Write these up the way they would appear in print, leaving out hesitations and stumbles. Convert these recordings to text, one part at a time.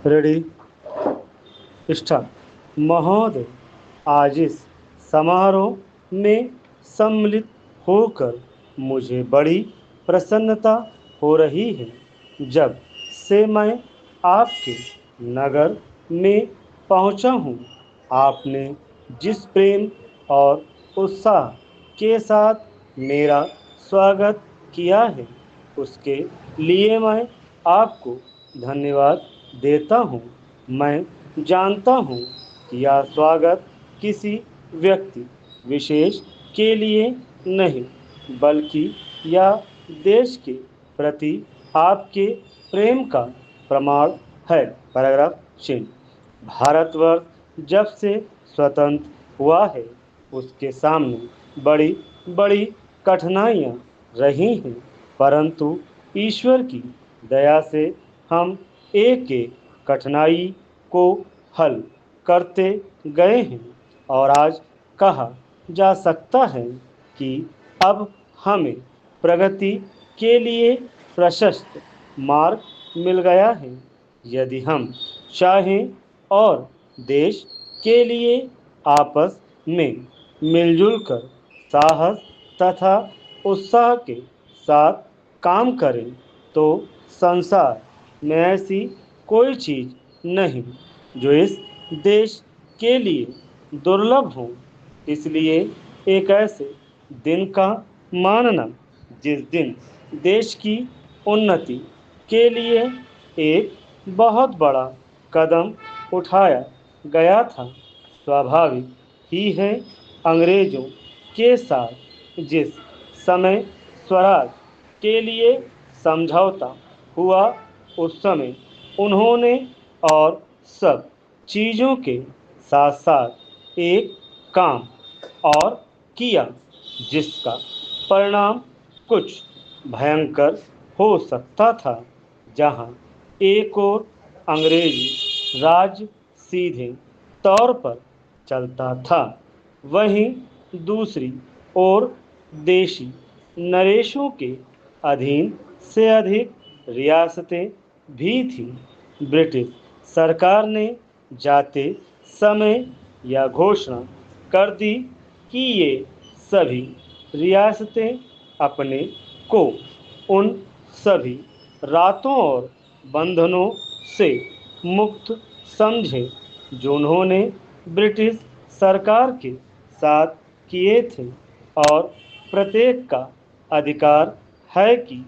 Ready start. महोदय, आज इस समारोह में सम्मिलित होकर मुझे बड़ी प्रसन्नता हो रही है। जब से मैं आपके नगर में पहुंचा हूं, आपने जिस प्रेम और उत्साह के साथ मेरा स्वागत किया है, उसके लिए मैं आपको धन्यवाद देता हूँ। मैं जानता हूँ कि यह स्वागत किसी व्यक्ति विशेष के लिए नहीं, बल्कि यह देश के प्रति आपके प्रेम का प्रमाण है। पैराग्राफ चिन्ह। भारतवर्ष जब से स्वतंत्र हुआ है, उसके सामने बड़ी बड़ी कठिनाइयाँ रही हैं, परंतु ईश्वर की दया से हम एक एक कठिनाई को हल करते गए हैं और आज कहा जा सकता है कि अब हमें प्रगति के लिए प्रशस्त मार्ग मिल गया है। यदि हम चाहें और देश के लिए आपस में मिलजुल कर साहस तथा उत्साह के साथ काम करें, तो संसार में ऐसी कोई चीज़ नहीं जो इस देश के लिए दुर्लभ हो। इसलिए एक ऐसे दिन का मानना जिस दिन देश की उन्नति के लिए एक बहुत बड़ा कदम उठाया गया था, स्वाभाविक ही है। अंग्रेजों के साथ जिस समय स्वराज के लिए समझौता हुआ, उस समय उन्होंने और सब चीज़ों के साथ साथ एक काम और किया जिसका परिणाम कुछ भयंकर हो सकता था। जहां एक और अंग्रेजी राज सीधे तौर पर चलता था, वहीं दूसरी ओर देशी नरेशों के अधीन से अधिक रियासतें भी थीं। ब्रिटिश सरकार ने जाते समय यह घोषणा कर दी कि ये सभी रियासतें अपने को उन सभी रातों और बंधनों से मुक्त समझें जो उन्होंने ब्रिटिश सरकार के साथ किए थे, और प्रत्येक का अधिकार है कि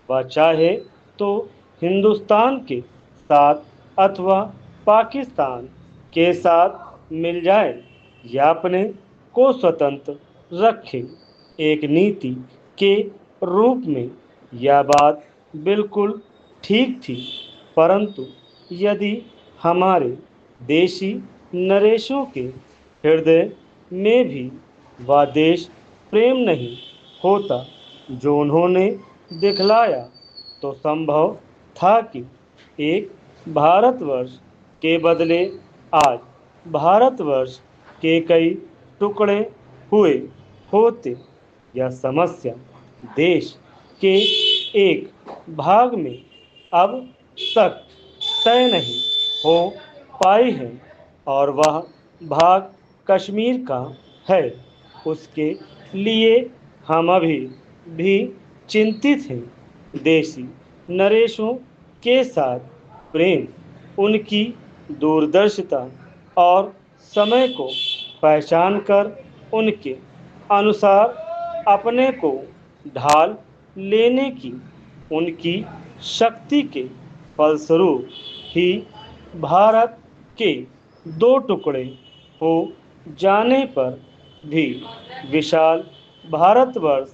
वह चाहे तो हिंदुस्तान के साथ अथवा पाकिस्तान के साथ मिल जाए या अपने को स्वतंत्र रखे। एक नीति के रूप में यह बात बिल्कुल ठीक थी, परंतु यदि हमारे देशी नरेशों के हृदय में भी वह देश प्रेम नहीं होता जो उन्होंने दिखलाया, तो संभव था कि एक भारतवर्ष के बदले आज भारतवर्ष के कई टुकड़े हुए होते। यह समस्या देश के एक भाग में अब तक तय नहीं हो पाई है, और वह भाग कश्मीर का है। उसके लिए हम अभी भी चिंतित हैं। देशी नरेशों के साथ प्रेम उनकी दूरदर्शिता और समय को पहचान कर उनके अनुसार अपने को ढाल लेने की उनकी शक्ति के फलस्वरूप ही भारत के दो टुकड़े हो जाने पर भी विशाल भारतवर्ष